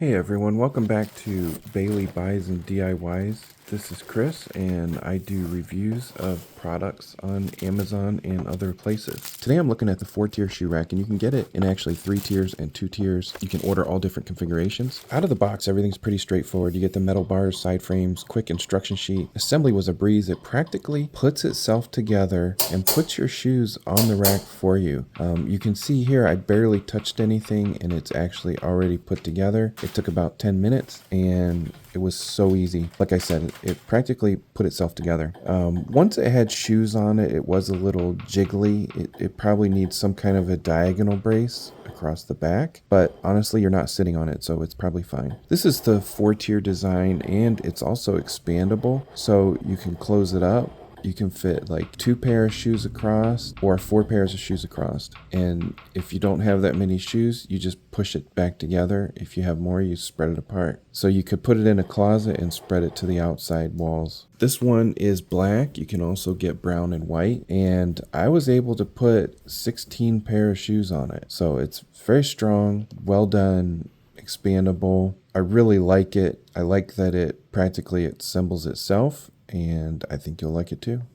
Hey everyone, welcome back to Bailey Buys and DIYs. This is Chris and I do reviews of products on Amazon and other places. Today I'm looking at the 4-tier shoe rack, and you can get it in actually 3 tiers and 2 tiers. You can order all different configurations. Out of the box, everything's pretty straightforward. You get the metal bars, side frames, quick instruction sheet. Assembly was a breeze. It practically puts itself together and puts your shoes on the rack for you. You can see here I barely touched anything and it's actually already put together. It took about 10 minutes and it was so easy. Like I said, it practically put itself together. Once it had shoes on it, it was a little jiggly. It probably needs some kind of a diagonal brace across the back, but honestly, you're not sitting on it, so it's probably fine. This is the 4-tier design, and it's also expandable, so you can close it up. You can fit like 2 pair of shoes across or 4 pairs of shoes across. And if you don't have that many shoes, you just push it back together. If you have more, you spread it apart. So you could put it in a closet and spread it to the outside walls. This one is black. You can also get brown and white. And I was able to put 16 pair of shoes on it. So it's very strong, well done, expandable. I really like it. I like that it practically assembles itself, and I think you'll like it too.